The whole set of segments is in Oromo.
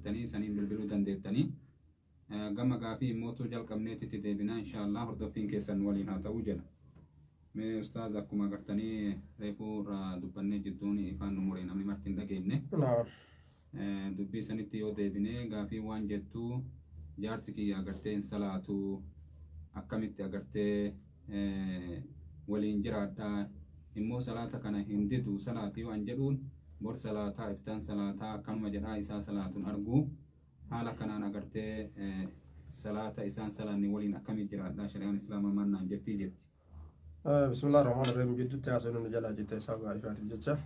agartanii saniin bilbiluu dandeettanii gama gaafii mootuu jalqabneetitti deebinaa inshaallah hordoffiin keessan waliin haa ta'uu jedha. Mee ustaaz akkuma agartanii reefuu irraa dubbannee jidduun ifaan umuree namni marti hin dhageenye dubbii sanitti yoo deebinee gaafii waan jettuu jaarsi kiyya agartee hin salaatu akkamitti agartee waliin jiraadhaa immoo salaata kana hin didu salaatii waan jedhuun bor salaataa iftaan salaataa akkanuma jedhaa isaa salaatuun arguu haala kanaan agartee salaata isaan salaanni waliin akkamitti jiraadhaa shari'aan islaamaa mannaan jettii jetti. Bismillahir Rahmanir Rahim jidduutti haasawuun jalaa jettee sabaa ifaatiif jecha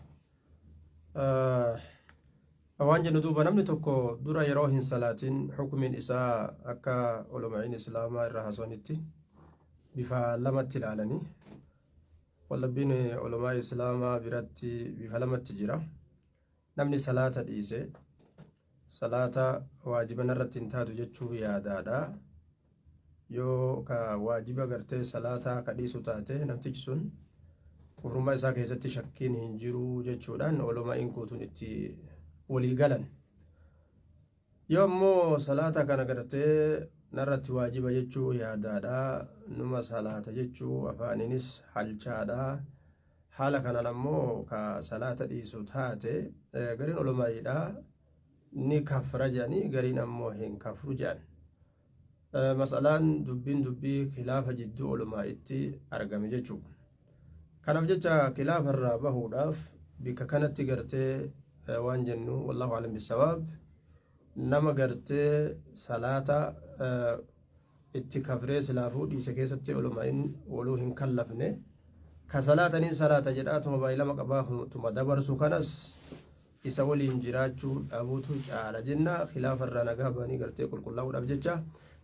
waan jennu duuba namni tokko dura yeroo hin salaatin hukumiin isaa akka ulumaa'in islaamaa irraa haasawanitti bifa lamatti ilaalanii wallabbiin ulumaa islaamaa biratti bifa lamatti jira. Namni salaata dhiise salaata waajiban irratti hin taatu jechuu yaadaadha. Yoo ka waajiba gartee salaata ka dhiisu taate namtichi sun kufrummaa isaa keessatti shakkiin hin jiru jechuudhaan ulumaa'in guutuun itti walii galan. Yoo ammoo salaata kana gartee narratti waajiba jechuu yaadaadha numa salaata jechuu afaaninis halchaadha. Haala kanaan ammoo ka salaata dhiisu taate gariin ulumaa'iidha ni kafra jedhanii gariin ammoo hin kafru jedhan. Masalaan dubbii khilaafa jidduu ulumaa'itti argame jechuudha. Kanaaf jecha khilaafa irraa bahuudhaaf bika kanatti gartee waan jennu wallahu alam bisawaab nama gartee salaata itti kafree silaafuu dhiise keessatti ulumaa'in waluu hin kallafne ka salaatanii salaata jedhaatuma baay'ilama qabaatuma dabarsu kanas isa waliin jiraachuu dhabuutu caala jenna. Khilaafa irraa nagaa banii gartee qulqullaa'uudhaaf jecha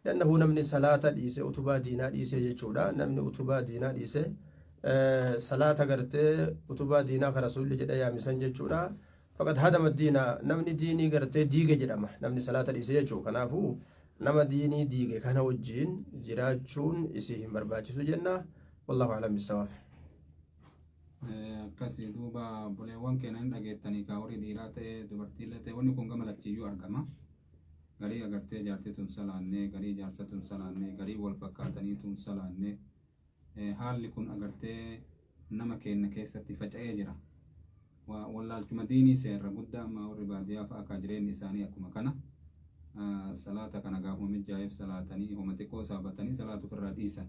yannahu namni salaata dhiise utubaa diinaa dhiise jechuudha. Namni utubaa diinaa dhiise salaata gartee utubaa diinaa ka rasuulli jedhe yaamisan jechuudha. Faqad hadama diina namni diinii gartee diige jedhama namni salaata dhiise jechuudha. Kanaafuu nama diinii diige kana wajjiin jiraachuun isii hin barbaachisu jenna. Wallahu alam bisawaab. Akkasii duuba buleewwan keenan dhageettanii ka horii dhiiraa ta'e dubartiillee ta'e wanni kun gama lachiyyuu argama. Garii agartee jaartituun salaannee garii jaarsatuun salaannee garii wal fakkaataniituun salaannee haalli kun agartee nama keenya keessatti faca'ee jira. Wallaalchuma diinii seerra guddaa amma warri baadiyyaa fa'aa ka jireenyi isaanii akkuma kana salaata kana gaafuma mijjaa'eef salaatanii homa xiqqoo saafatanii salaatu irraa dhiisan.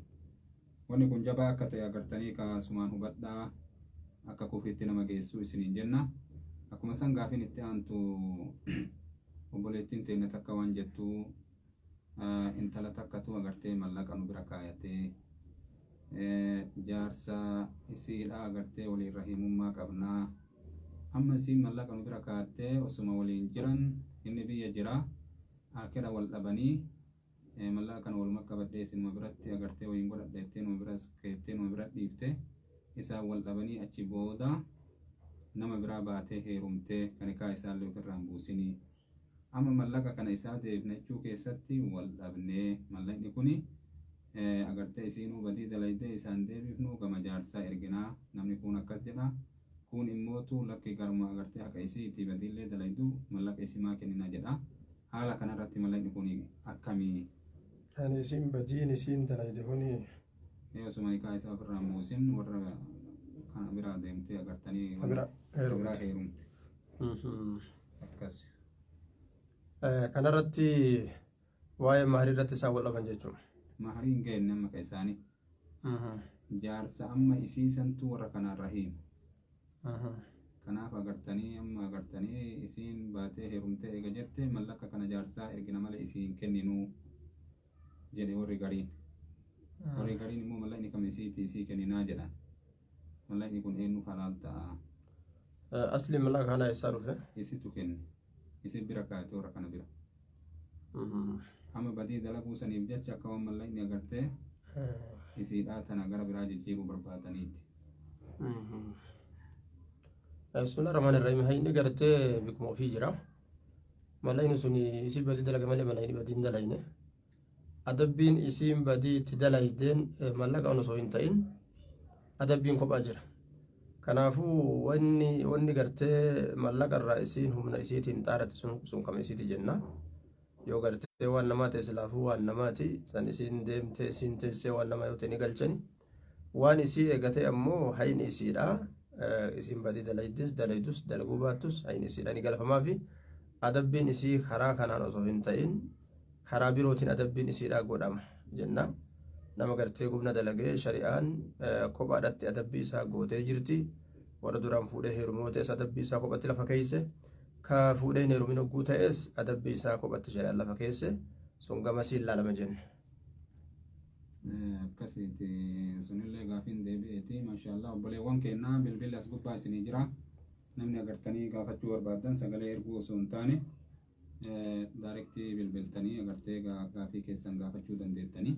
Wanni kun jabaa akka ta'e agartanii kaasumaan hubadhaa akka kufiitti nama geessuu isiniin jenna. Akkuma san gaafiin itti aantu obboleettiin teenya takka waan jettu intala takkatu agartee mallaqa nu bira kaayatee jaarsa isiidha agartee waliin rahimummaa qabnaa. Amma isiin mallaqa nu bira kaayattee osuma waliin jiran inni biyya jira akira wal dhabanii mallaqa kana waluma qabadhee isinuma biratti agartee waliin godhadheettee numa biras keettee numa bira dhiiftee isaan wal dhabanii achi booda nama biraa baatee heerumtee kan hikaa isaallee ofirraan buusinii. Amma mallaqa kana isaa deebnachuu keessatti wal dhabnee mallaqni kuni agartee isiinuu badii dalaydee isaan deebifnu gama jaarsaa erginaa namni kun akkas jedha. Kun immootu lakki garuma agartee akka isiitii badiillee dalaydu mallaqa isimaa kennina jedha. Haala kanarratti mallaqni kun akkamii? Ani isiin badiin isiin dalayde kuni osuma hikaa isaa ofirraan buusin warra kana biraa deemtee agartanii biraa heerumte. Akkas. Kanarratti waa'ee maharii irratti isaan wal dhaban jechuudha. Mahariin geenne amma ka isaanii. Jaarsa amma isiisantu warra kanaan rahiima. Kanaaf agartanii amma agartanii isiin baatee heerumtee eega jette mallaqa kana jaarsaa ergina malee isiin kenninuu jedhe warri gariin. Warri gariin immoo mallaqni kam isiitii isii kenninaa jedhan. Mallaqni kun eenyu halaal ta'a? Asli mallaqa kanaa isaa dhufe? Isitu kenne. Isi bira kaayatee warra kana bira. Amma badii dalaguu saniif jecha akka waan mallaqni agartee isiidhaa tana gara biraa jijjiiruu barbaadaniiti. Bismillah ar-Rahman ar-Rahim hayni gartee bikuma ofii jira. Mallaqni suni isi badii dalaga malee mallaqni badii hin dalayne. Adabbiin isiin badii itti dalaydeen mallaqa osoo hin ta'in adabbiin kophaa jira. Kanaafuu wanni gartee mallaqa irraa isiin humna isiitiin xaarate sun kama isiiti jenna. Yoo gartee waan namaa ta'e silaafuu waan namaati san isiin deemtee isiin teessee waan namaa yoo ta'e ni galchani. Waan isii eegate ammoo hayni isiidha. Isiin badii dalaydus dalaguu baattus hayni isiidha ni galfamaa fi adabbiin isii karaa kanaan osoo hin ta'in karaa birootiin adabbiin isiidha godhama jenna. Nama gartee gubna dalagee shari'aan kophaadhaatti adabbii isaa gootee jirti. Warra duraan fuudhee heerumoo ta'es adabbii isaa kophatti lafa keeyse. Ka fuudhee hin heerumin hogguu ta'es adabbii isaa kophatti shari'aan lafa keesse. Sun gamasiin laalama jenna. Akkasiiti sunillee gaafiin deebi'eeti maashaallah obboleewwan keenyaa bilbilli as gubbaa isinii jira. Namni agartanii gaafachuu barbaadan sagalee erguu osoo hin taane daarektii bilbiltanii agartee gaafii keessan gaafachuu dandeettanii.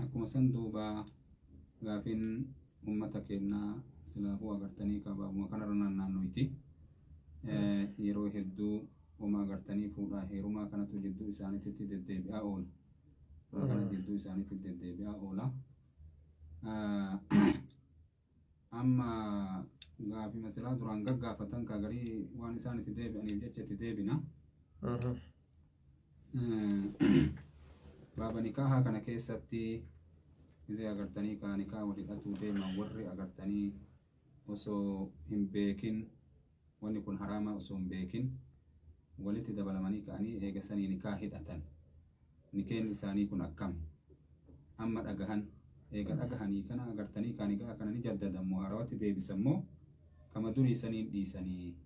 Akkuma san duuba gaafiin uummata keenyaa silaafuu agartanii kabaabuma kanarra naannoyti. Yeroo hedduu uma agartanii fuudhaa heerumaa kanatu jidduu isaaniitti deddeebi'aa oola. Kana jidduu isaaniitti deddeebi'aa oola. Amma gaafii masalaa duraan gaggaafatan garii waan isaan itti deebi'aniif jecha itti deebina. Baaba nikaahaa kana keessatti isee agartanii kaa nikaa walhidhatuu deeman warri agartanii osoo hin beekin wanni kun haraama osoo hin beekin walitti dabalamanii ka'anii eegasanii nikaa hidhatan. Nikeen isaanii kun akkami amma dhagahan eega dhagahanii kana agartanii kaa nikaa kana ni jaddadamu haarawatti deebisammoo kama durii saniin dhiisanii.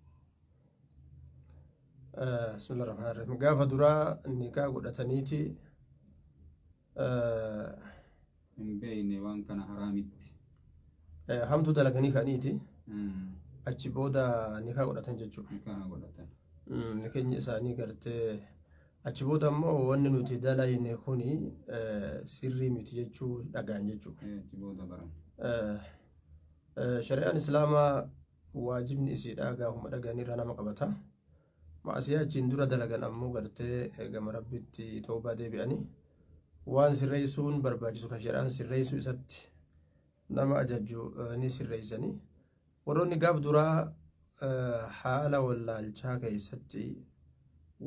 Bismillahirrahmanirrahim. Gaafa duraa nikaa godhataniiti hin beeyne waan kana haraamitti hamtu dalaganii ka'aniiti achi booda nikaa godhatan jechuudha. Nikaa godhatan. Nikeenyi isaanii gartee achi booda ammoo wanni nuti dalayne kuni sirrii miti jechuu dhagaan jechuudha. Achi booda baran. Shari'aan islaamaa waajibni isiidhaa gaafuma dhagaanirra nama qabata. Maasiyaa achiin dura dalagan ammoo gartee gama rabbitti toobaa deebi'anii waan sirreessuun barbaachisu kan shari'aan sirreessuu isatti nama ajajju ni sirreessanii. Warroonni gaaf duraa haala wallaalchaa keessatti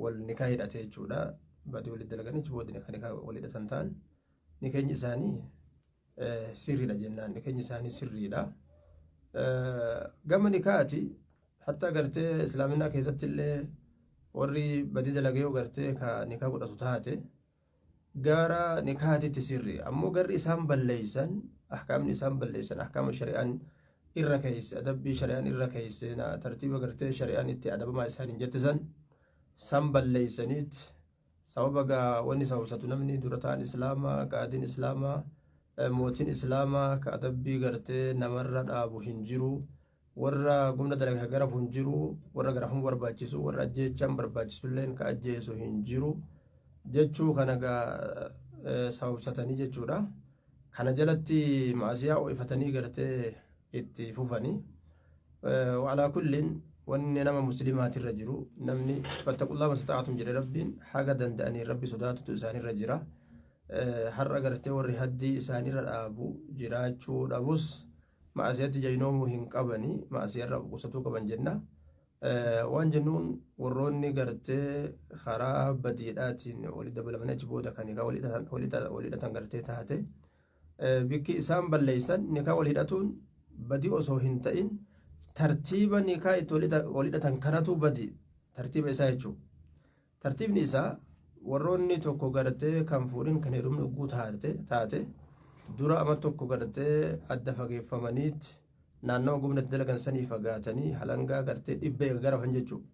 wal nikaa hidhate jechuudha. Badii walitti dalaganii achi booda nikaa wal hidhatan ta'an nikeenyi isaanii sirriidha jennaan. Nikeenyi isaanii sirriidha. Gama nikaati hatta gartee islaaminaa keessatti illee warri badii dalagee yoo gartee ka nikaa godhatu taate gara nikaatitti sirri ammoo garri isaan balleeysan ahkaamni isaan balleeysan ahkaama shari'aan irra keeyse adabbii shari'aan irra keeyse tartiiba gartee shari'aan itti adabamaa isaan hin jettisan san balleeysaniit sababa wanni sababsatu namni dura ta'an islaamaa qaadiin islaamaa mootiin islaamaa ka adabbii gartee namarra dhaabu hin jiru. Warra gumna dalagaa garafu hin jiru warra garafuun barbaachisu warra ajjeechaan barbaachisu illee ka ajjeesu hin jiru jechuu kana sababsatanii jechuudha. Kana jalatti maasiyaa ho'ifatanii gartee itti fufanii waalaa kulliin wanni nama muslimaatirra jiru namni fattaqullaa mastata'atum jedhe rabbiin haga danda'anii rabbi sodaatutu isaanirra jira. Har'a gartee warri haddii isaanirra dhaabu jiraachuu dhabus maasiyatti jaynoomuu hin qabanii maasiyarra qusatuu qaban jenna. Waan jennuun warroonni gartee karaa badiidhaatiin walitti dabalamanii achi booda kan nikaa wal hidhatan gartee taate bikki isaan balleeysan nikaa wal hidhatuun badii osoo hin ta'in tartiiba nikaa itti wal hidhatan kanatu badii tartiiba isaa jechuudha. Tartiibni isaa warroonni tokko gartee kan fuudhin kan heerumni ugguu taate dura ama tokko gartee adda fageeffamaniitti naannoo gumna dalagan sanii fagaatanii halangaa gartee dhibba garafan jechuudha.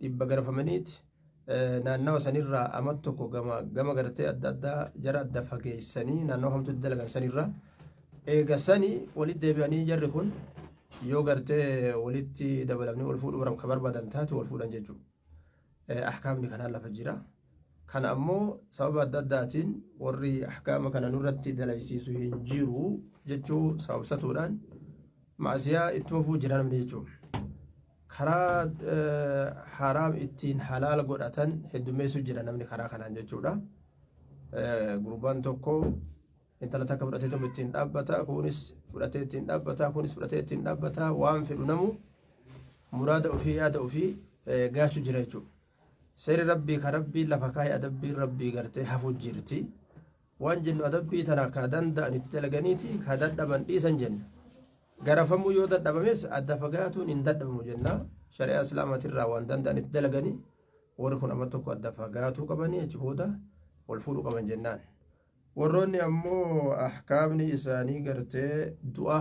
Dhibba garafamaniitti naannawa sanirraa ama tokko gama gartee adda addaa jara adda fageessanii naannoo hamtu dalagan sanirraa eegasanii walitti deebi'anii jarri kun yoo gartee walitti dabalamanii wal fuudhuu kan barbaadan taate wal fuudhan jechuudha. Ahkaamni kanaan lafa jira. Kana ammoo sababa adda addaatiin warri ahkaama kana nurratti dalaysiisu hin jiru jechuu sababsatuudhaan maasiyaa ittuma fufuu jira namni jechuudha. Karaa haraam ittiin halaal godhatan heddummeessu jira namni karaa kanaan jechuudha. Gurbaan tokko intala takka fudhateetum ittiin dhaabbata kunis fudhatee ittiin dhaabbata kunis fudhatee ittiin dhaabbata waan fedhu namu muraada ofii yaada ofii gaachuu jira jechuudha. Seeri rabbii ka rabbii lafa kaayee adabbii rabbii gartee hafu jirti. Waan jennu adabbii tana ka danda'an itti dalaganiiti ka dadhaban dhiisan jenna. Garafamuu yoo dadhabames adda fagaatuun hin dadhabamu jenna. Shari'aa islaamaatirraa waan danda'an itti dalaganii warri kun amma tokko adda fagaatuu qabanii achi booda wal fuudhuu qaban jennaan. Warroonni ammoo ahkaamni isaanii gartee du'a.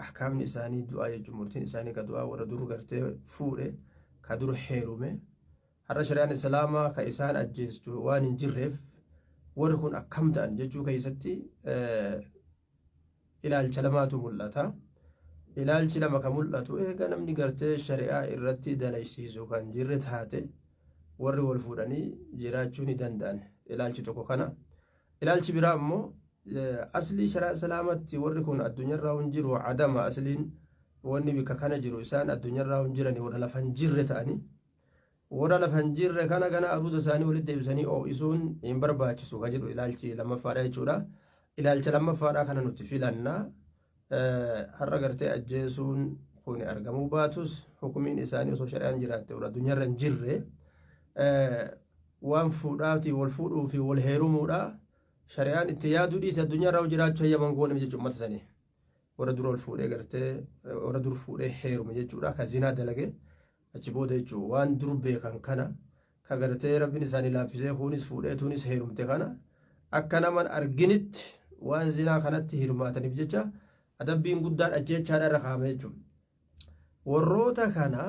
Ahkaamni isaanii du'a jechuun murtiin isaanii ka du'a warra dur gartee fuudhe ka dur heerume. Har'a shari'aan islaamaa ka isaan ajjeestu waan hin jirreef warri kun akkam ta'an jechuu keessatti ilaalcha lamaatu mul'ata. Ilaalchi lama ka mul'atu eega namni gartee shari'aa irratti dalaysiisu kan jirre taate warri wal fuudhanii jiraachuu ni danda'an. Ilaalchi tokko kana. Ilaalchi biraa ammoo aslii shari'aa islaamatti warri kun addunyaarraa hin jiru adama asliin wanni bika kana jiru isaan addunyaarraa hin jirani warra lafa hin jirre ta'anii warra lafa hin jirre kana gana aruuza isaanii walitti deebisanii oo'isuun hin barbaachisu ka jedhu ilaalchi lammaffaadha jechuudha. Ilaalcha lammaffaadha kana nuti filannaa har'a gartee ajjeesuun kun argamuu baatus hukumiin isaanii osoo shari'aan jiraatte warra addunyaarra hin jirre waan fuudhaati wal fuudhuu fi wal heerumuudha. Shari'aan itti yaaduu dhiise addunyaarraa jiraachuu hayyaman goone jechuun uummata sanii warra dur wal fuudhee gartee warra dur fuudhee heerume jechuudha ka zinaa dalage achi booda jechuun waan dur beekan kana ka gartee rabbiin isaanii laaffisee kunis fuudhee tunis heerumte kana akka naman arginitti waan zinaa kanatti hirmaataniif jecha adabbiin guddaan ajjeechaadha irra kaa'ame jechuudha. Warroota kana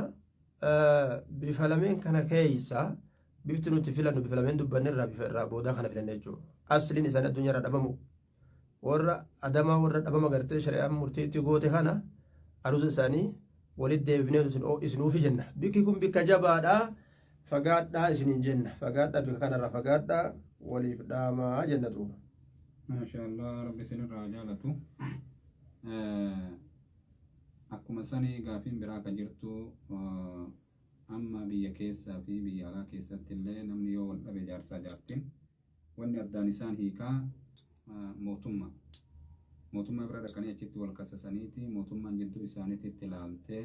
bifa lameen kana keeysa bifti nuti filannu bifa lameen dubbanne irraa boodaa kana filanne jechuudha. Asliin isaanii addunyaarra dhabamu warra adamaa warra dhabama gartee shari'aan murtiitti goote kana aruusa isaanii walitti deebinee isinuufi jenna. Bikki kun bikka jabaadha fagaadhaa isiniin jenna. Fagaadhaa bikka kanarraa fagaadhaa waliif dhaamaa jenna duuba. Maashaallah rabbi isinirraa jaalatu. Akkuma sanii gaafiin biraa ka jirtu amma biyya keessaa fi biyya alaa keessatti illee namni yoo wal dhabe jaarsaa jaartiin wanni addaan isaan hiikaa mootummaa bira dhaqanii achitti wal kasasaniiti mootummaan jidduu isaaniitti ilaaltee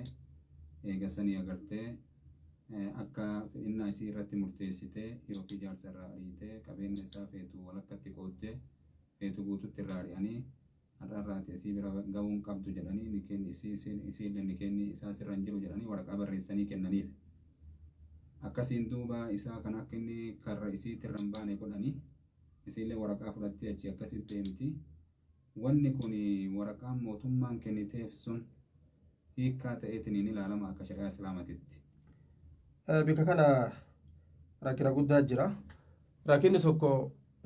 eegasanii agartee akka fedhinnaa isii irratti murteessitee yookiin jaarsa irraa ariitee qabeenya isaa feetu walakkatti qooddee feetu guututti irraa ari'anii har'arraati isii bira ga'uun qabdu jedhanii nikeenni isiillee nikeenni isaa sirra hin jiru jedhanii waraqaa barreessanii kennaniif. Akkasiin duuba isaa kan akka inni karra isiitti irra hin baane godhanii isiillee waraqaa fudhattee achi akkasitti deemti. Wanni kun waraqaan mootummaan kenniteef sun hiikkaa ta'eetiin hin ilaalama akka shari'aa islaamatitti. Bika kana rakkina guddaa jira. Rakkinni tokko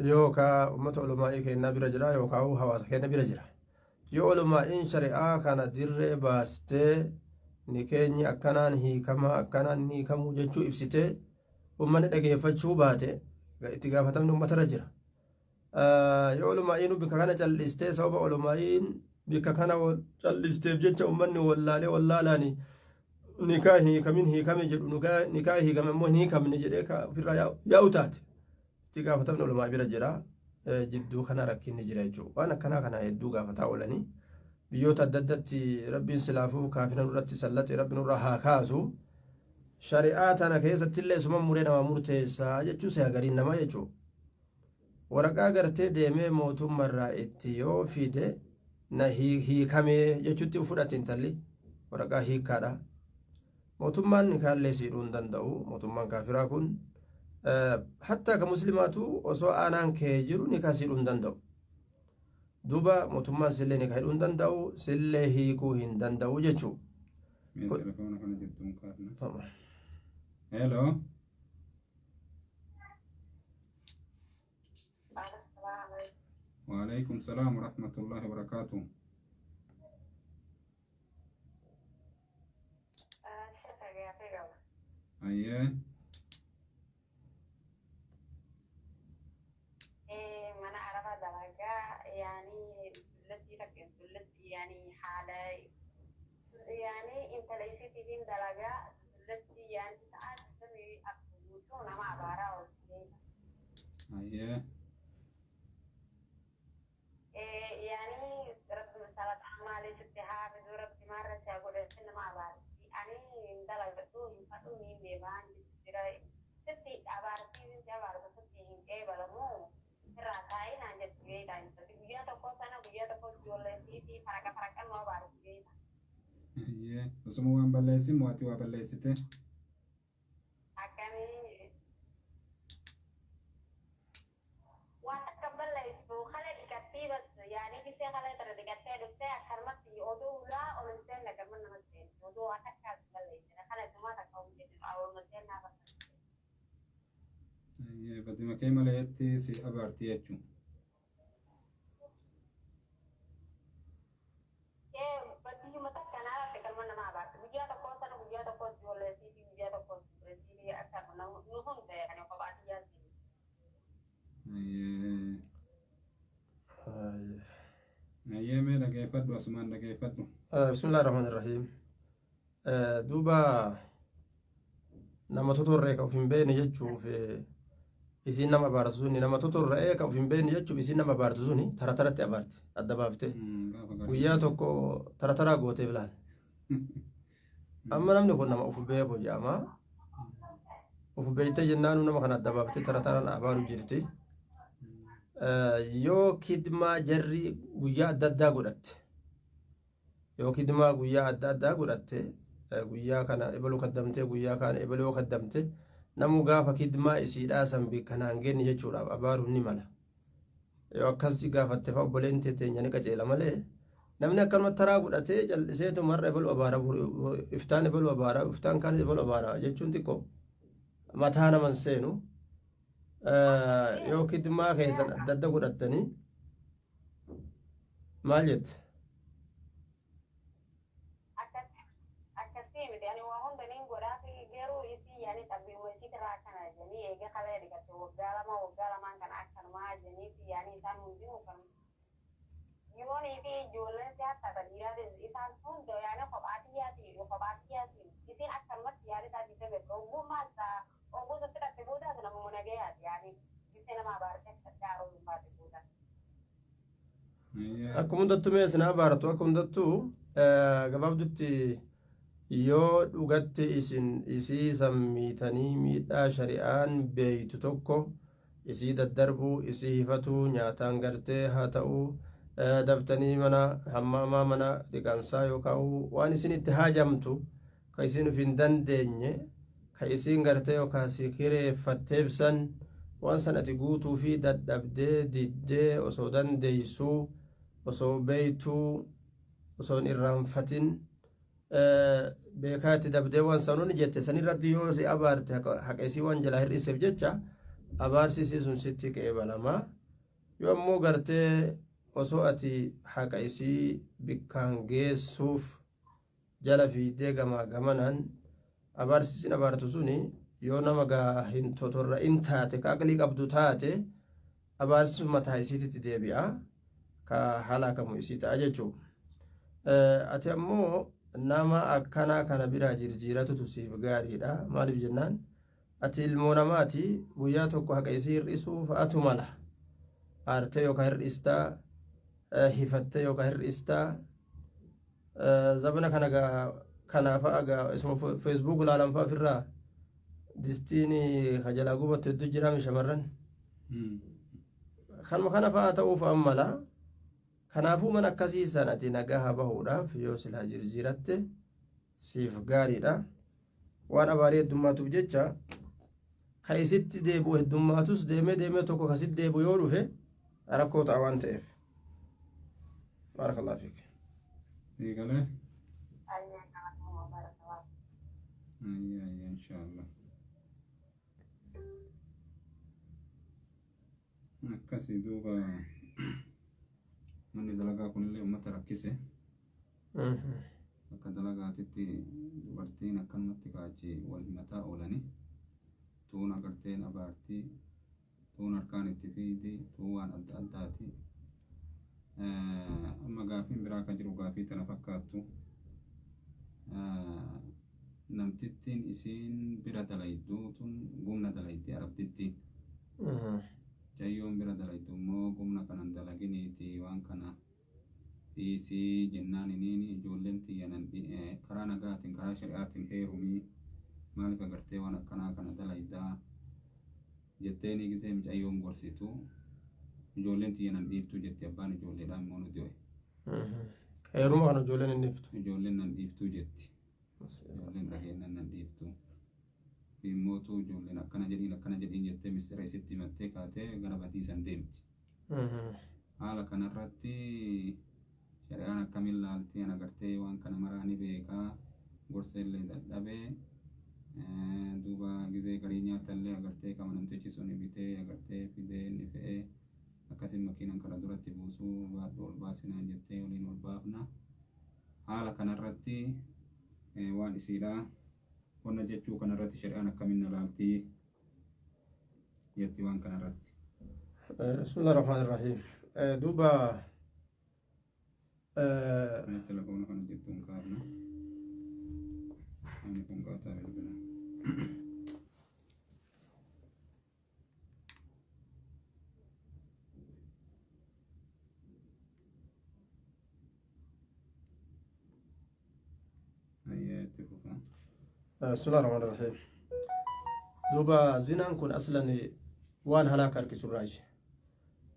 yookaan uummata ulumaa'ii kennaa bira jira yookaan hawaasa kenna bira jira. Yoo ulumaa'iin shari'aa kana dirree baastee ni keenya akkanaan hiikamaa akkanaan hiikamuu jechuu ibsitee uummanni dhageeffachuu baate itti gaafatamni uummatarra jira. Yoo ulumaa'iin bika kana callistee sababa ulumaa'iin bika kana callisteef jecha uummanni wallaalee wallaalaanii nikaa hiikamin hiikame jedhu nikaa hiikame immoo hin hiikamne jedhee ofirraa yaa'u taate itti gaafatamni ulumaa bira jira. Jidduu kana rakkinni jira jechuudha. Waan akkanaa kana hedduu gaafataa oolanii biyyoota adda addaatti rabbiin silaafuu kaafina nurratti sallaxe rabbi nurraa haa kaasu. Shari'aa tana keessatti illee suma muree nama murteessaa jechuu se'a gariin namaa jechuudha. Waraqaa gartee deemee mootummaarraa itti yoo fide na hiikamee jechuutti fudhate intalli waraqaa hiikkaadha. Mootummaan nikaallee siidhuu hin danda'u. Mootummaan kaafiraa kun hatta ka muslimaatu osoo aanaan kee jiru nikaa siidhuu hin danda'u. Duuba mootummaan sillee nikaa hidhuu hin danda'u sillee hiikuu hin danda'u jechuudha. Hello. Waalaikum salam wa rahmatullahi wa barakatuh. Aye. Mana Arafah dalaga yani yani halai yani inta laisi tidin dalaga yani saat semi aku nama abara Aye. fadhu ni beban jira sitti abarti jabartu sitti hinqee balamu ratai na jette dan guyyaa tokko sana guyyaa tokko ijoollee fi faraka no barti Ye, osuma waan balleessi mo'ati waa balleessite. akami wanta balleessu khala dikatti bas yani bisa khala terdikatti dukte akarmati odo ula olsen la karman namaste odo atakka balleessu khala cuma takau jadi awal mesin apa Ye, badima kee maleetti si abaarti jechuun. Ye, mee dhageeffadhu asumaan dhageeffadhu. bismillah ar-rahman ar-rahim duuba nama totorree ka uf hin beekne jechuuf isiin nama abaartu suni nama totorree ka uf hin beekne jechuuf isiin nama abaartu suni tara taratti abaarti adda baaftee guyyaa tokko tara taraa gootee bilaal amma namni kun nama uf beeku jedhama uf beeytee jennaanu nama kana adda baaftee tara taraan abaaru jirti yoo kidmaa jarri guyyaa adda addaa godhatte yoo kidmaa guyyaa adda addaa godhatte guyyaa kana ebaluu kaddamtee guyyaa kana ebaluu kaddamte namu gaafa kidmaa isiidhaa san kanaan geenye jechuudhaaf abaaruun ni mala yoo akkasii gaafatte fa obboleen teenya ni qaceela malee namni akkanuma taraa godhatee jal'iseetu marra ebaluu abaara iftaan ebaluu abaara iftaan kaan ebaluu abaara jechuun xiqqoo mataa naman seenu yoo kidmaa keessan adda adda godhattanii maal jette Yoni fi ijoolleen siyaasa badiraate isaan hundo yaani kophaatiyaati isin akkanumatti yaada isaa jite beeku ogummaa isaa ogummaa fudhatte boodaas namuma nagayaati yaani bise nama abaarte daaruu dhumbaate booda. Akkuma hundattuu mee isin abaartu akka hundattuu gabaabdutti yoo dhugatti isin isii sammiitanii miidhaa shari'aan beeytu tokko isii daddarbuu isii hifatuu nyaataan gartee haa ta'uu dabtanii mana hammaamaa mana dhiqansaa yookaan waan isin itti haajamtu ka isin uf hin dandeenye ka isin gartee yookaan si kireeffatteef san waan san ati guutuu fi dadhabdee diddee osoo dandeeysuu osoo beeytuu osoo hin irraanfatin beekaa itti dabdee waan sanuun jette sanirratti yoo si abaarte haqa isii waan jalaa hir'iseef jecha abaarsisii sun sitti qeebalamaa yoo ammoo gartee osoo ati haqa isii bikkaan geessuuf jala fiidee gamaa gamanaan abaarsisiin abaartu suni yoo nama gaa hin totorra in taate ka aqlii qabdu taate abaarsisun mataa isiititti deebi'a ka halaakamu isii ta'a jechuu ati ammoo nama akkanaa kana biraa jirjiiratutu siif gaariidha maaliif jennaan ati ilmoo namaati guyyaa tokko haqa isii hir'isuuf atu mala aartee yookaan hir'istaa hifattee yookaan hir'istaa zabana kana kanaafa gaa isuma feesbuuk ilaalan fa'a ofirraa distiin kajalaa gubatte hedduu jiraami shamarran kanuma kana fa'a ta'uuf ammala kanaafuu mana akkasiisan ati nagaa bahuudhaaf yoo silaa jirjiiratte siif gaariidha waan abaarii heddummaatuuf jecha ka isitti deebi'u heddummaatus deemee tokko kasitti deebi'u yoo dhufe rakkoo ta'a waan ta'eef barakallahu fiik Dígale. Inshallah. Akkasii duuba manni dalagaa kunillee uummata rakkise. Akka dalagaatitti dubartiin akkanumatti kaachi wal himataa oolanii tuun agarteen abaartii tuun harkaan itti fiidi tuun waan adda addaati. Amma gaafiin biraa kan jiru gaafii tana fakkaattu namtittiin isiin bira dalayduutun gumna dalaydi arabtittiin jayyoon bira dalaydu immoo gumna kanan dalaginiiti waan kana dhiisii jennaan iniin ijoolleen xiyyanan karaa nagaatiin karaa shari'aatiin heerumii maaliif agartee waan akkanaa kana dalaydaa jetteeni gisee mucayyoon gorsitu ijoolleen xiyyanan dhiiftuu jetti abbaan ijoolleedhaan immoo nuti ho'i. Heeruma kana ijoolleen hin dhiiftu. Ijoolleen nan dhiiftuu jetti. Ijoolleen dhageennan nan dhiiftuu. Immootu ijoolleen akkana jedhiin jettee mistira isitti himattee kaatee gara batiisan deemti. Haala kanarratti shari'aan akkamiin laaltii an agartee waan kana maraa ni beekaa gorsa illee dadhabee duuba gisee garii nyaatallee agartee kama namtichi sun bitee agartee fidee inni fe'ee akkasiin makiinan kara duratti buusuu baadhu ol baasinaan jettee waliin ol baafna. Haala kanarratti waan isiidhaa qonna jechuu kanarratti shari'aan akkamiin laaltii jetti waan kanarratti. Bismillaahi rahmaani rahiim. Duuba telefoona kana jettuun kaafna. Ani kun qaataa bilbila. بسم الله الرحمن الرحيم. دوبا زنان كن أصلا وان هلاك الكسراج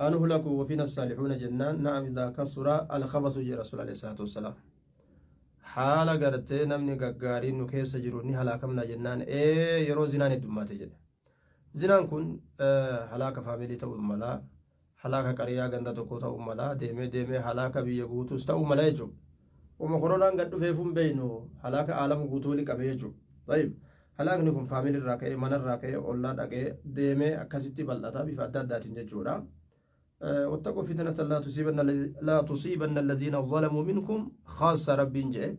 أنه هلك وفينا الصالحون جنان. نعم إذا كسر الخبث جي رسول عليه الصلاة والسلام حالا قرتي نمني قارين نكيس جروني هلاك منا جنان يرو زنان الدمات جن زنان كن هلاك فاميلي تو ملا هلاك قريا غندا تكو تو ملا ديمي هلاك بيغوتوس تو ملا يجو ومقرونا قد فيفون بينو هلاك عالم غوتولي قبيجو. طيب هلاك نكون فاميلي الراكي من الراكي أولاد أكي ديمي أكاسيتي بلدتا بفادات داتين ججورا. واتقوا فتنة لا تصيبن الذين ظلموا منكم خاصة ربين جي.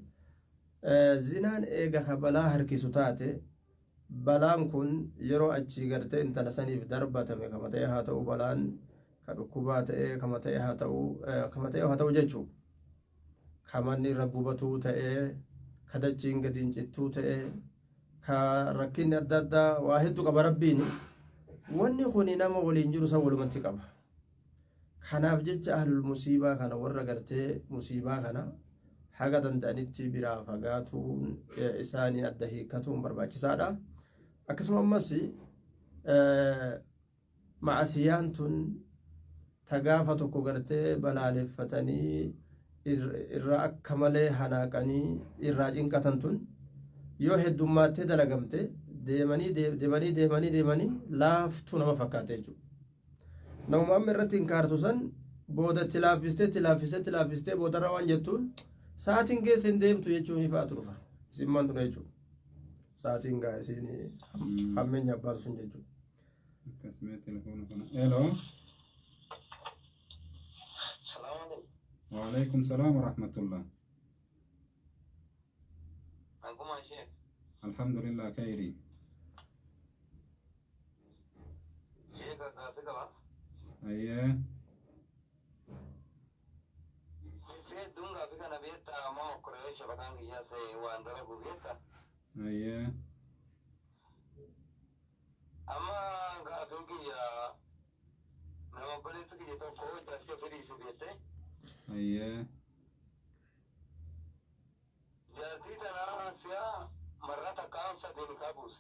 زنان إيغا خبلا هركي ستاتي بلان كن يرو أجي غرتي انت لساني بدربة كما تيها تاو بلان كبكوبات كما تيها تاو جيجو كمان رقوبتو تاي كدجين قدين جتو تاي كركين الدادا واحدو قبا ربيني واني خوني نام ولين جلو سوالو منتي قبا kanaaf jecha ahlul musiibaa kana warra gartee musiibaa kana haga danda'anitti biraa fagaatuun isaanii adda hiikkatuun barbaachisaadha. Akkasuma ammas ma'asiyaan tun tagaafa tokko gartee balaaleffatanii irraa akka malee hanaaqanii irraa cinqatan tun yoo heddummaatti dalagamte deemanii laaftuu nama fakkaate jechuudha. Nama amma irratti inkaartu san booda tilaafistee booda rawaan jettuun sa'aatiin geessa hin deemtu jechuun ifaatu dhufa. Simmaan tun jechuudha. Sa'aatiin gaa isiin hammeenya abbaatu sun jechuudha. Akkasuma telefoona kana. Hello. وعليكم السلام ورحمة الله. الحمد لله كيري. أيه. أيه. أما قاسوكي يا نما بليتك يتوقعوا تاسكي فريسي بيتي. أيه. جاتي تنا سيا مرة تكام سدين كابوس.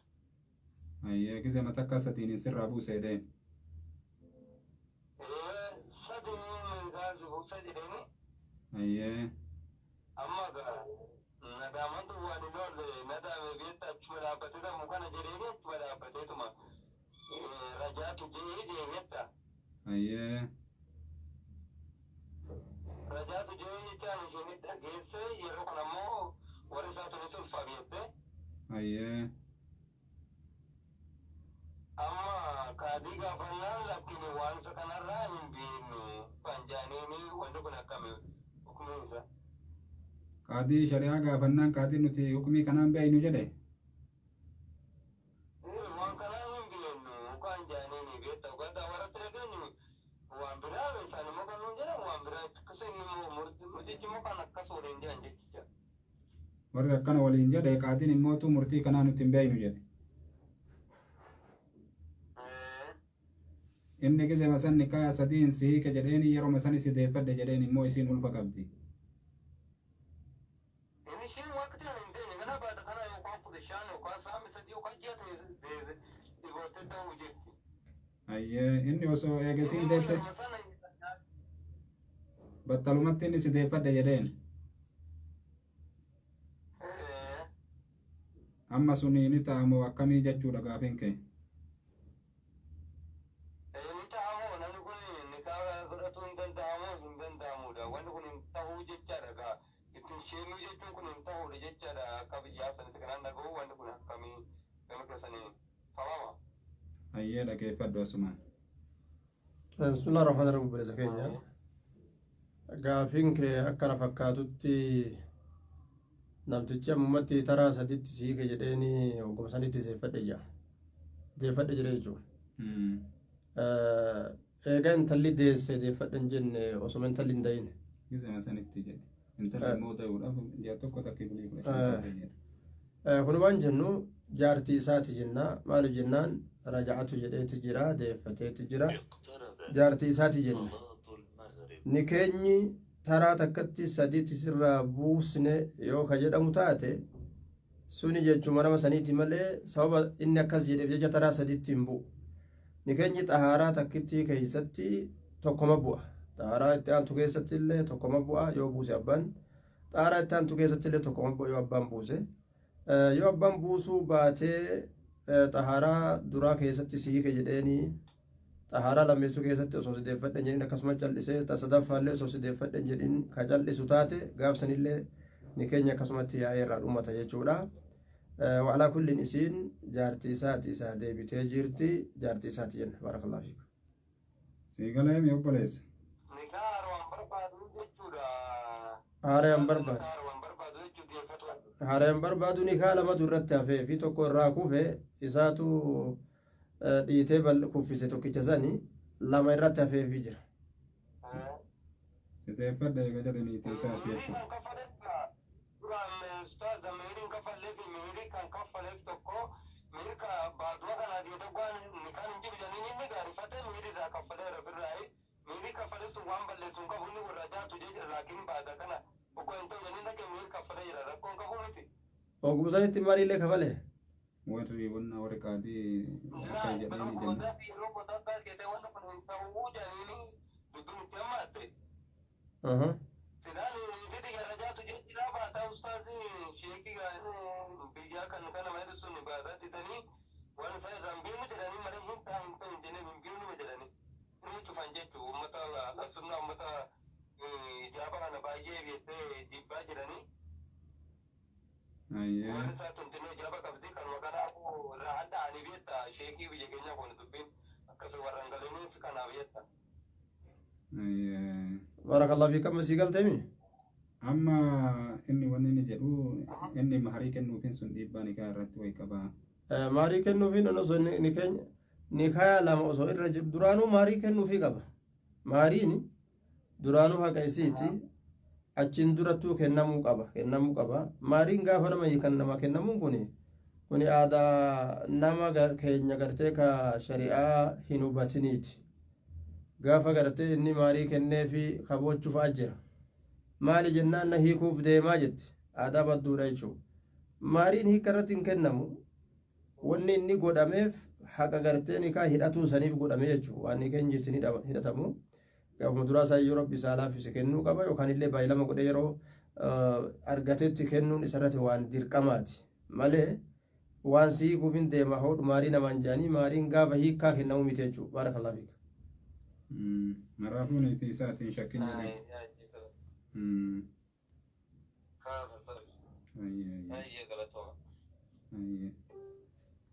أيه كذا ما تكاسدين سر أبو سيدين. أيه. أما ندامن تو وادي دول ندام بيت أشمل أبتدا مكان جريني أشمل أبتدا ما رجعت جيدي يتا. أيه. رجعت جيدي كان جنيت جيسة يروح نمو ورثات رسول فابيته. أيه. أما كاديجا فنان لكن وان سكان الرأي بينو فنجانيني وندكنا كمل حكمه. قاضي شريعة قافنان قاضي نتي حكمي كنان بينو جده. وان كلام بينو وكان جانيني بيت وقدا ورثرجني وان برا بيسان مكان نجلا وان برا كسيني مرتي مكان كسورين جانجي. warri akkana waliin jedhe qaatiin immootu murtii kanaa nutti hin beeynu jedhe. Inni gisee masan nikaa sadiin si hiike jedheeni yeroo masan isi deeffadhe jedheen immoo isiin ulfa qabdi. Inni siin waqti hin deemne kana baata kana yookaan fudhishaan yookaan saami sadii Ayyee inni osoo eegesiin deette battalumatti inni si deeffadhe jedheen amma suni ni ta'amoo akkamii jechuudha gaafin kee. Ayyee dhageeffadhu asumaan. Bismillah ar-Rahmaan ar-Rahiim obboleessa keenya. Gaafin kee akkana fakkaatutti namtichi ammumatti taraa sadiitti siike jedheeni hoggomsanitti deeffadhe jira. Deeffadhe jedhee jechuudha. Egaa intalli deesse deeffadhe hin jenne osoo intalli hin dayine. Gisema sanitti jedhe. Intalli immoo ta'uudhaaf ji'a tokko takki bilii fudhachuu. Kun waan jennu jaartii isaati jenna. Maaliif jennaan raja'atu jedheeti jira deeffateeti jira. Jaartii isaati jenna. Ni keenyi taraa takkatti sadiitti sirraa buusne yoo ka jedhamu taate suni jechuma nama saniiti malee sababa inni akkas jedheef jecha taraa sadiitti hin bu'u. Ni keenyi xahaaraa takkitti keessatti tokkoma bu'a. Xahaaraa itti aantu keessatti illee tokkoma bu'a yoo buuse abbaan. Xahaaraa itti aantu keessatti illee tokkoma bu'a yoo abbaan buuse. Yoo abbaan buusuu baatee xahaaraa duraa keessatti siike jedheeni xahaaraa lammeessuu keessatti osoo si deeffadhe jedhin akkasuma callisee tasadaffaallee osoo si deeffadhe jedhin ka callisu taate gaafsanillee ni keenya akkasumatti yaa'ee irraa dhumata jechuudha. Waalaa kulliin isiin jaartii isaati isaa deebitee jirti jaartii isaati jenna barakallahu fiikum. Siigalee mi obboleessa? Haaraan barbaadu. Haaraan barbaadu ni kaa lamatu irratti hafee fi tokko irraa kufe isaatu dhiitee kuffise tokkicha sani lama irratti hafeefi jira. Si deeffadhe eega jedhanii teessaati jechuudha. Ogumsanitti maaliillee kafalee? Warri wanna warri qaadii akka jedhanii jenna. Barakallahu fiik amma sii galteemi? Amma inni wanni inni jedhu inni maharii kennuufiin sun dhiibbaa nikaa irratti wayi qabaa. Maharii kennuufiin osoo nikaa lama osoo irra jiru duraanuu maharii kennuufii qaba. Mahariin duraanuu haqa isiiti achiin durattuu kennamuu qaba. Mahariin gaafa nama kennamuun kuni aadaa nama keenya gartee ka shari'aa hin hubatiniiti. Gaafa gartee inni maharii kenneefi kaboochuufaa jira. Maali jennaan na hiikuuf deemaa jetti aadaa badduudha jechuudha. Mahariin hiika irratti hin kennamu wanni inni godhameef haqa gartee nikaa hidhatuu saniif godhame jechuudha. Waan keenya ittiin hidhatamu gaafuma duraa isaa yoo rabbi isaa laaffise kennuu qaba yookaan illee baay'ee lama godhee yeroo argatetti kennuun isarratti waan dirqamaati malee waan si hiikuuf hin deema hodhu maarii namaan jaanii maariin gaafa hiikaa kennamu miti jechuudha. Baarakallahu fiik. Maraafuu niitii isaatiin shakkiin jedhee.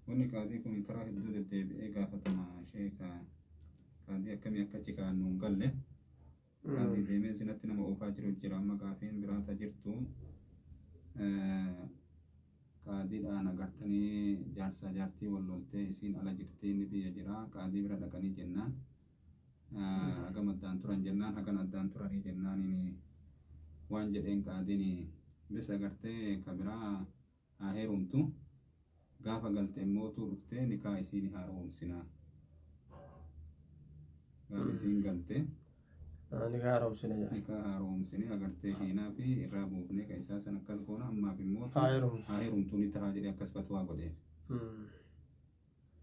Wanni qaadii kun karaa hedduu deddeebi'ee gaafatama sheeka qaadii akkamii akkachi kaan nuun galle qaadii deemee zinatti nama oofaa jiru jira amma gaafiin biraata jirtu qaadiidhaan agartanii jaarsaa jaartii wal loltee isiin ala jirtii inni biyya jira qaadii bira dhaqanii jennaan hagam addaan turan jennaan hagan addaan turanii jennaan waan jedheen qaadiin bisa agartee kabiraa haa heerumtu gaafa galte immoo dhuftee nikaa isiin haaromsinaa gaafa isiin galte nikaa haaromsine agartee hiinaa fi irraa buufnee ka isaa san akkas goona ammaaf immoo haa heerumtu ni tahaa jedhee akkas fatwaa godheef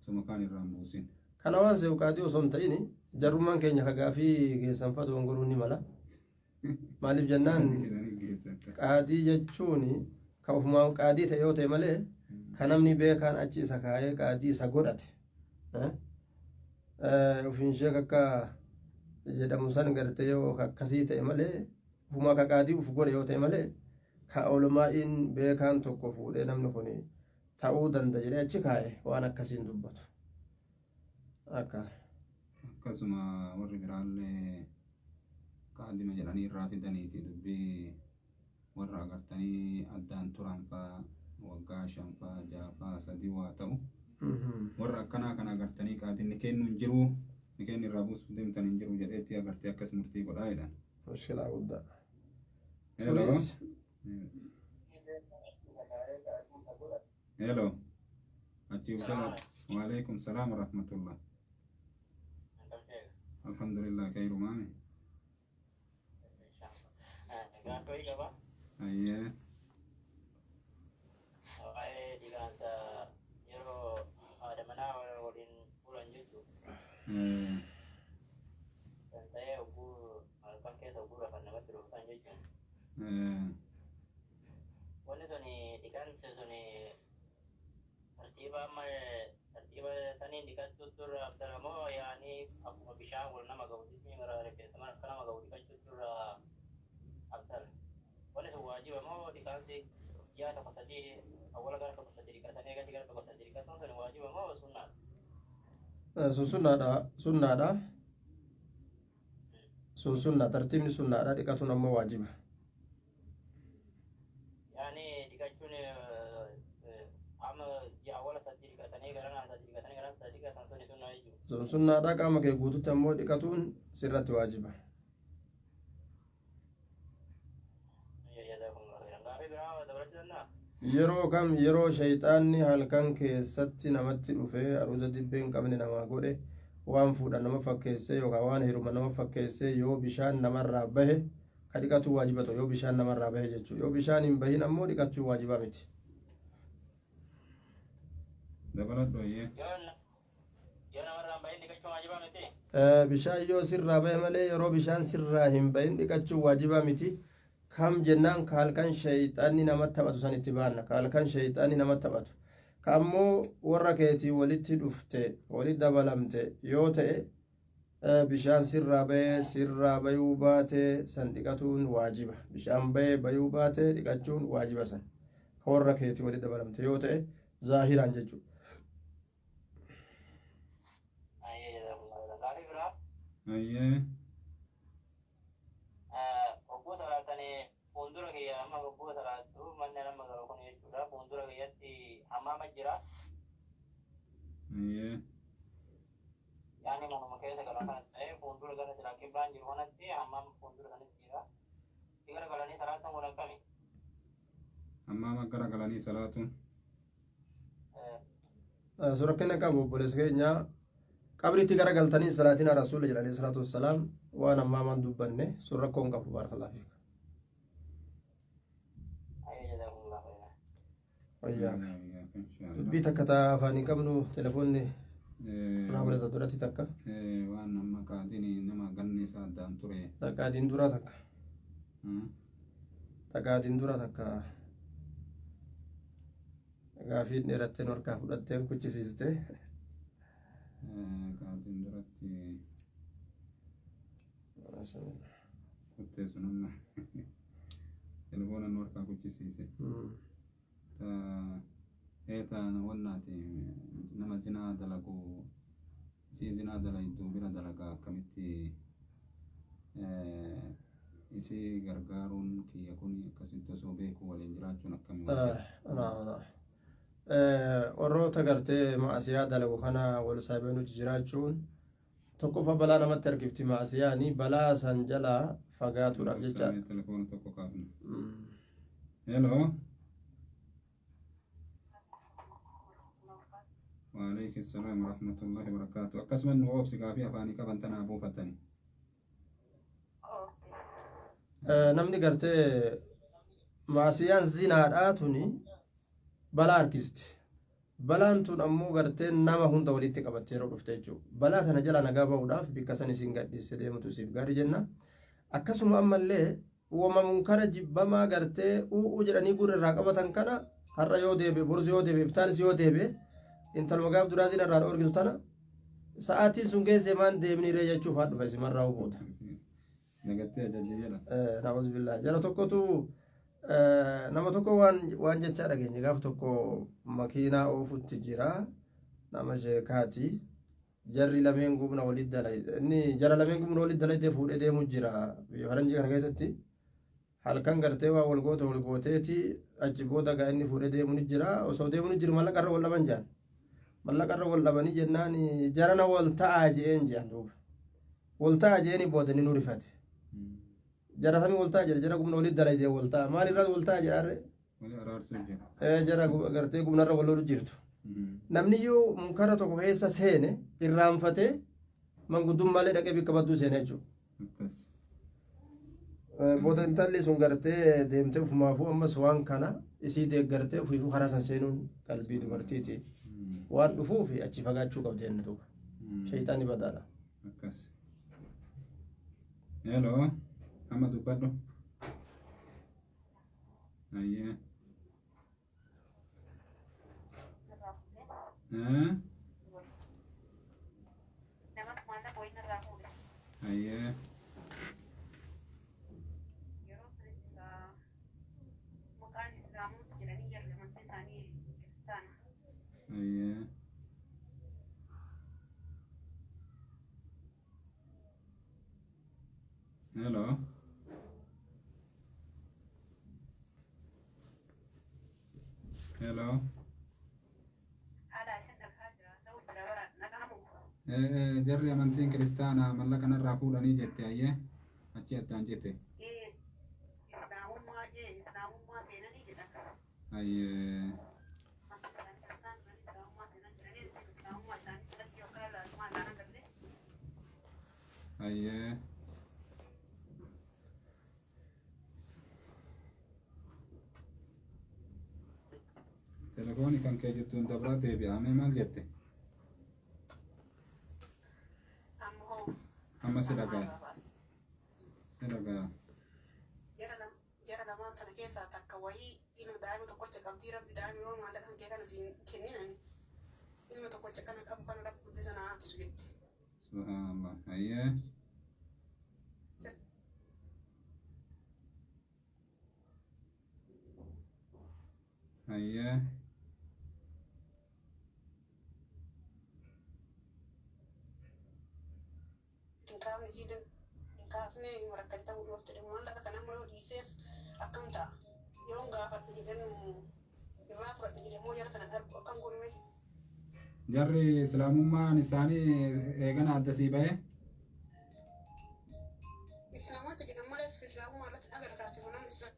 suma kaan irraan buusin kana waan se'u qaadii osoo hin ta'in jarrummaan keenya kagaa fi geessan fatuun goruu ni mala maaliif jennaan qaadii jechuun ka ofumaan qaadii ta'e yoo ta'e malee kan namni beekaan achi isa kaayee qaadii isa godhate ofiin ishee akka jedhamu san gartee yoo akkasii ta'e malee ofumaa ka qaadii uf godhe yoo ta'e malee ka olomaa'iin beekaan tokko fuudhee namni kun ta'uu danda'a jedhee achi kaa'e waan akkasiin dubbatu akkasuma warri biraallee qaadima jedhanii irraa fidaniiti dubbii warra agartanii addaan turan faa waggaa 5 faa 6 faa 3 waa ta'u warra akkanaa kan agartanii qaadinni kennu hin jiru ni kenni irraa buusuuf deemtan hin jiru jedheetti agartee akkas murtii godhaa jedhan mushkilaa guddaa hello achiif dala waalaikum salaam wa rahmatullah alhamdulillah khairu maami ayyee wanni suni dhiqanti suni tartiiba saniin dhiqachuu turre abdalamoo yaani akkuma bishaan wal nama ga'u jismii gara rifeensa akka nama ga'u dhiqachuu turre abdala wanni sun waajiba moo dhiqanti yaa tokko sadii awwala gara tokko sadii dhiqatanii eegatti gara tokko sadii dhiqatan suni waajiba moo sunnaadha sun sunnaadha sun sunna tartiibni sunnaadha dhiqatuun ammoo waajiba yaani dhiqachuun amma yaa awwala sadii dhiqatanii gara naa sadii dhiqatanii gara sadii dhiqatan suni sunnaa jechuudha sun sunnaadha qaama kee guututti ammoo dhiqatuun sirratti waajiba yeroo kam yeroo shayxaanni halkan keessatti namatti dhufee aruuza dibbeen qabne namaa godhe waan fuudhan nama fakkeessee yookaan waan heeruma nama fakkeessee yoo bishaan namarraa bahe ka dhiqatuu waajibatu yoo bishaan namarraa bahe jechuudha yoo bishaan hin bahin ammoo dhiqachuu waajibaa miti bishaan yoo sirraa bahe malee yeroo bishaan sirraa hin bahin dhiqachuu waajibaa miti kam jennaan ka halkan shayxaanni namatti taphatu san itti baanna ka halkan shayxaanni namatti taphatu ka ammoo warra keetii walitti dhufte walitti dabalamte yoo ta'e bishaan sirraa bayuu baate san dhiqatuun waajiba bishaan bayuu baate dhiqachuun waajiba san ka warra keetii walitti dabalamte yoo ta'e zaahiraan jechuudha fuuldura kiyya amma bobboo salaatu manni nama garu kun jechuudha fuuldura kiyyatti hammaama jira yaani manuma keessa galan kana ta'e fuuldura gara jira kibbaan jiru kanatti hammaama fuuldura kanatti jira gara galanii salaatan kun akkami hammaama gara galanii salaatuun surakkina qabu obboleessa keenya qabriitti gara galtanii salaatina rasuula jedha alayhi salaatu wassalaam waan hammaamaan dubbanne sun rakkoon qabu baarakallahu fiik dubbii takka taa afaan hin qabnu telefoonni raawwata duratti takka waan nama qaadini nama ganni isaa addaan ture takkaatiin dura takka gaafii dheerattee harkaa fudhattee kuchisiiste qaadin duratti kuttee sun amma telefoona nu harkaa kuchisiise eetaan wannaati nama zinaa dalagu isii zinaa dalagu bira dalagaa akkamitti isii gargaaruun kiyya kun akkasitti osoo beeku waliin jiraachuun akkamitti warroota gartee maasiyaa dalagu kana wal saabeenutti jiraachuun tokkofa balaa namatti harkifti maasiyaani balaa san jalaa fagaatuudhaaf jecha telefoona tokko kaafnu hello وعليكم السلام ورحمة الله وبركاته أقسم أنه أوبسي كافي أفاني كفن تنابو فتني namni gartee maasiyaan zinaadhaatuni balaa harkisti balaan tun ammoo gartee nama hunda walitti qabattee yeroo dhufte jechuudha balaa tana jala nagaa ba'uudhaaf bikka san isin gadhiiste deemutu siif gaarii jenna akkasuma ammallee uumama munkara jibbamaa gartee u'uu jedhanii gurra irraa qabatan kana har'a yoo deebe borsi yoo deebe iftaanis yoo deebe intaluma gaaf duraa zina irraa dhoorgitu tana sa'aatiin sun geessee maan deemniree jechuuf haa dhufa isimarraa hubuuta nagattee ajajje jedha naa'uz billaa jara tokkotu nama tokko waan jechaa dhageenye gaaf tokko makiinaa oofutti jira nama sheekaati jarri lameen gumna walitti dalay inni jara lameen gumna walitti dalaytee fuudhee deemu jira biyya faranjii kana keessatti halkan gartee waa wal gooteeti achi booda gaa inni fuudhee deemu ni jira osoo deemu ni jiru mallaqarra wal dhaban jaan mallaqarra wal dhabanii jennaan jarana wal ta'aa je'een jaan duuba wal ta'aa je'eni booda ni nurifate jara samii wal ta'aa jedhe jara gumna walitti dalaytee wal ta'aa maalirraa wal ta'aa jedhaarre jara gartee gumnarra wal lolu jirtu namni yoo munkara tokko keessa seene irraanfatee manguddummalee dhaqee bikka badduu seene jechuudha booda intalli sun gartee deemtee ufumaafuu ammas waan kana isii deeggartee ufiifuu karaa san seenuun qalbii dubartiiti waan dhufuufi achi fagaachuu qabdi jenna duuba shayxaanni badaadha hello amma dubbadhu ayyee ayyee ayyee hello hello jarri amantiin kiristaanaa mallaqa kanarraa fuudhanii jette ayyee achi addaan jette ayyee ayyee telefooni kan kee jettuun dabraa deebi'amee maal jette amma si dhagaa jara lamaan kana keessaa takka wayii ilma daa'ima tokkocha qabdii rabbi daa'ima yoo maallaqa kee kana siin kenninani ilma tokkocha kana qabu kana rabbi guddisa naa hambisu jette subhanallah ayyee ayyee inkaafni jiidin inkaafni marakkata wuloof jedhe maallaqa kanamma yoo dhiiseef akkam ta'a yoon gaafadhe jedhen irraa fudhadhe jedhe moo jara kana darbu akkam godhume jarri islaamummaan isaanii eegana addasii ba'e islaamoota jedhan malees islaamummaa irratti agargaasifu namni islaam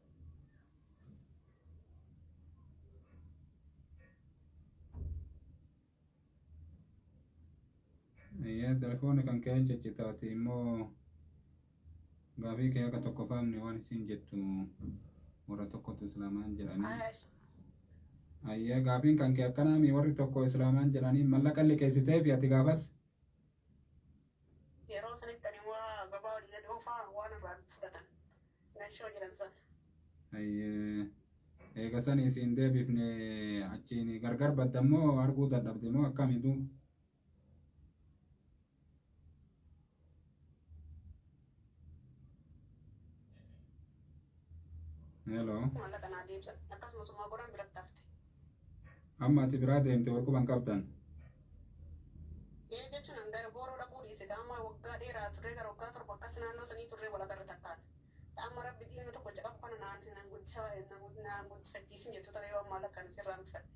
ayyee telefooni kan kee jechitaati immoo gaafii kee akka tokko faamne waan isin jettu warra tokkotu islaamaan jedhanii ayyee gaafiin kan kee akkanaami warri tokko islaamaan jedhanii mallaqa liqeessitee fi ati gaafas yeroo sanitti ani waa gabaa waliin dhuunfaa waan irraa fudhatan nashoo jedhan sana ayyee eega san isiin deebifne achiin gargar baddammoo arguu dadhabde moo akkamitu hello maallaqa naa deebisa akkasumas maa godhan biratti hafte amma ati biraa deemte warquban qabdan jechuun hangara gooroo dhaquu dhiise amma waggaa dheeraa turree gara waggaa torba akkas naannoo sanii turree wal agarra takkaan amma rabbi dhiirri tokko caqabu kana naan guddifachiisin jettu ta'e yoo maallaqa kana sirraan bifadhe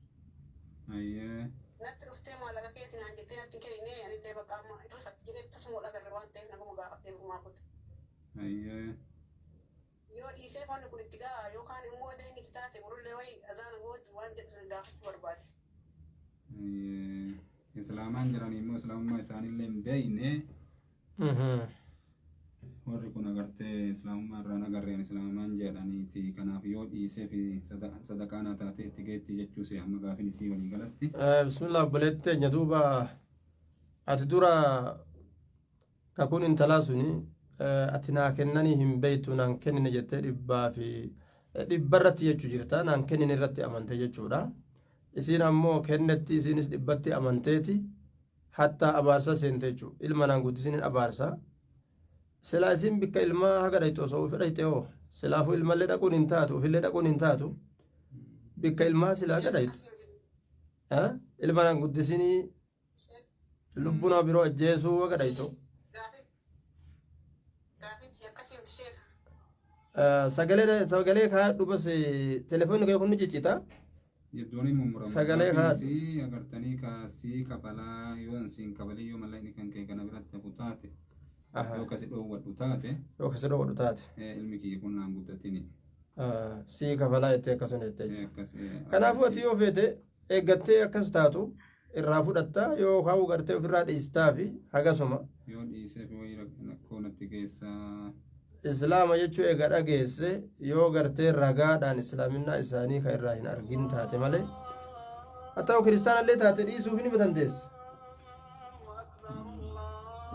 ayyee natti dhuftee maallaqa keetti naan jettee natti hin kennine anillee bakka amma irrifatti jedhee tasuma wal agarre waan ta'eef naguma gaafadhee bumaa kutte ayyee yoo dhiisee fanni kun itti ga'a yookaan immoo deemni taate burullee wayi azaana gooti waan jedhu sun gaafachuu barbaade. Islaamaan jiranii immoo islaamummaa isaanillee hin beeyne warri kun agartee islaamummaa irraa nagarreen islaamaan jedhaniiti kanaaf yoo dhiisee fi sadaqaanaa taatee itti geetti jechuusi amma gaafin isii walii galatti. Bismillah obboleettee nyaduuba ati dura kakuun intalaa suni ati naa kennanii hin beeytu naan kennine jettee dhibbarratti jechuu jirta naan kennine irratti amante jechuudha. Isiin ammoo kennetti isiinis dhibbatti amanteeti hatta abaarsa seente jechuudha. Ilma naan guddisiniin abaarsa. Silaa isiin bikka ilmaa haga dhayxoo osoo ufi dhayxe hoo silaafuu ilmallee dhaquun hin taatu ufillee dhaquun hin taatu bikka ilmaa silaa haga dhayxu ilma naan guddisinii lubbuna biroo ajjeesuu haga dhayxu. Sagalee kaa dhubas telefoonni kee kun ni ciccita. Jeddooni mummuramu. Sagalee kaa agartanii kaasii kabalaa yoo siin kabalee yoo mallayni kan kee kana biratti hafu taate. Yoo kasi dhoowwadhu taate. Yoo kasi dhoowwadhu taate. Ilmi kiyya kun naan guddatini. Sii kafalaa jettee akkasuma jettee. Kanaafuu ati yoo feete eeggattee akkas taatu irraa fudhatta yoo kaa'u gartee ofirraa dhiistaa fi hagasuma. Yoo dhiisee fi wayii rakkoonatti keessaa. Islaama jechuu eega dhageesse yoo gartee ragaadhaan islaaminaa isaanii kan irraa hin argin taate malee haa ta'u kiristaanallee taate dhiisuuf ni dandeessa.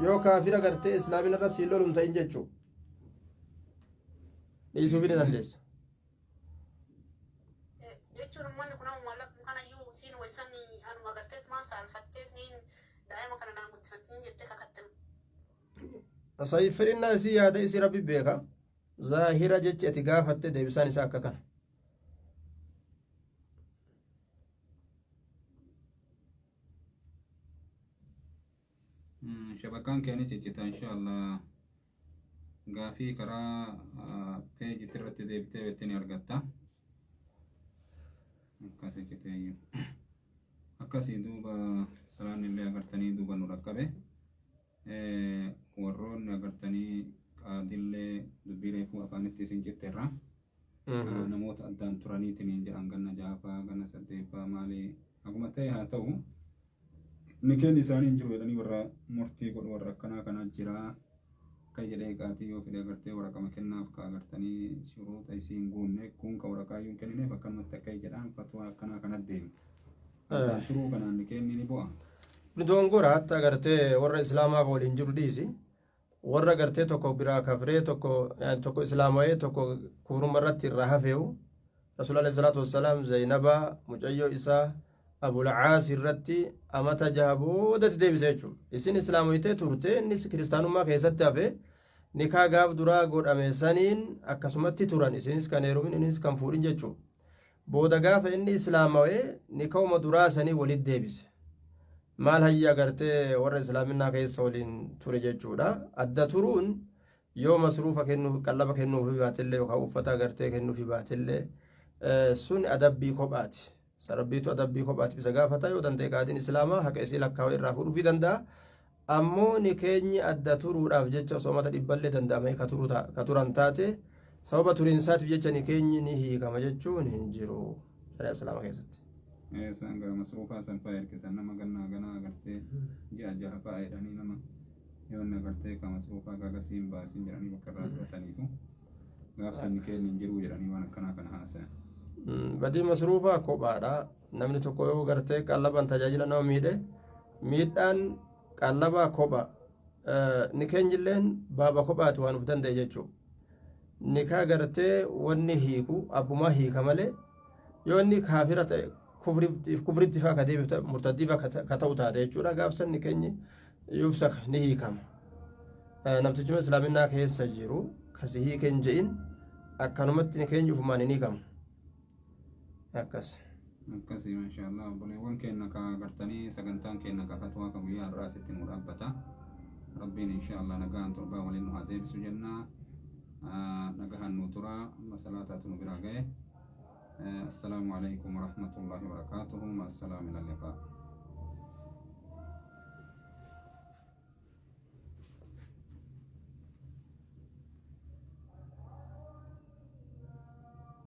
Yoo kaafira gartee islaamina irra siin loluun ta'in jechuudha dhiisuuf ni dandeessa. Jechuun uummanni kun amma maallaqni kana iyyuu siin wayisanii anuma gartee maan saalfattee daa'ima kana naan guddifattiin jettee kakatte. Asayii fedhinnaa isii yaada isii rabbi beeka zaahira jechi ati gaafatte deebisaan isaa akka kana. Shabakkaan keenya ciccita inshaallah gaafii karaa peejiti irratti deebitee wettini argatta. Akkasii citeeyyu akkasii duuba salaan illee agartanii duuba nu dhaqqabe. Warroonni agartanii qaadillee dubbii reefuu afaanitti isin citteerra. Namoota addaan turaniitiin jedhan ganna jaafaa ganna saddeeffaa maalii akkuma ta'e haa ta'u ni kenni isaanii hin jiru jedhanii warra murtii godhu warra akkanaa kana jira kan jedhee qaatii yoo fide agartee waraqama kennaaf ka agartanii shuruuxa isiin guunne kun ka waraqaa yoo hin kennineef akkanumatti akka jedhaan fatwaa akkanaa kanatti deemu. Addaan turuu kanaan ni kenni ni bu'a. Dongora hatta gartee warra islaamaa waliin jiru dhiisi warra gartee tokko biraa kafiree tokko islaamawee tokko kufruma irratti irraa hafeewu rasuul alayhi salaatu wassalaam zaynabaa mucayyoo isaa abulcaas irratti amata jaha boodatti deebise jechuudha. Isin islaamoytee turte innis kiristaanummaa keessatti hafe nikaa gaaf duraa godhame saniin akkasumatti turan isinis kan heerumin innis kan fuudhin jechuudha. Booda gaafa inni islaamawee nikauma duraa sanii walitti deebise. Maal hayya agartee warra islaaminaa keessa waliin ture jechuudha. Adda turuun yoo masruufa kennuuf qallaba kennuufi baatillee yookaan uffata agartee kennuufi baatillee sun adabbii kophaati. Sarabbiitu adabbii kophaati isa gaafata yoo danda'e qaadiin islaamaa haqa isii lakkaa'u irraa fuudhuufii danda'a. Ammoo ni keenyi adda turuudhaaf jecha osoo mata dhibballee danda'amee ka turan taate sababa turiinsaatiif jecha ni keenyi ni hiikama jechuun hin jiru shari'a islaamaa keessatti. Isaan gara masruufaa san fa'aa hirkisan nama ganaa agartee ji'a jaha fa'aa jedhanii nama yoo inni agartee ka masruufaa gagasiin baasiin jedhanii bakka irraa fudhataniitu gaafsanni keenya hin jiru jedhanii waan akkanaa kana haasa'an. Badii masruufaa kophaadha. Namni tokko yoo gartee qallaban tajaajila nama miidhe miidhaan qallabaa kopha ni keenyilleen baaba kophaati waan uf danda'e jechuudha. Nikaa gartee wanni hiiku abbumaa hiika malee yoo inni kaafira ta'e kufritti fa'aa ka deebi'u murtaddii fa'aa ka ta'u taate jechuudha. Gaafsan ni keenyi yufsa ni hiikama. Namtichuma islaaminaa keessa jiru kasi hiiken je'in akkanumatti ni keenyi ufumaan ni hiikama. Akkasii maashaallah obboleewwan keenya ka agartanii sagantaan keenya ka fatwaa ka guyyaa har'aa sitti nu dhaabbata. Rabbiin inshaallah nagaan torbaa waliin nu haa deebisu jenna. Nagahan nu tura masalaataatu nu biraa ga'e. Assalaamu alaikum warahmatullahi wabarakatuhu. Ma assalaam ila liqaa.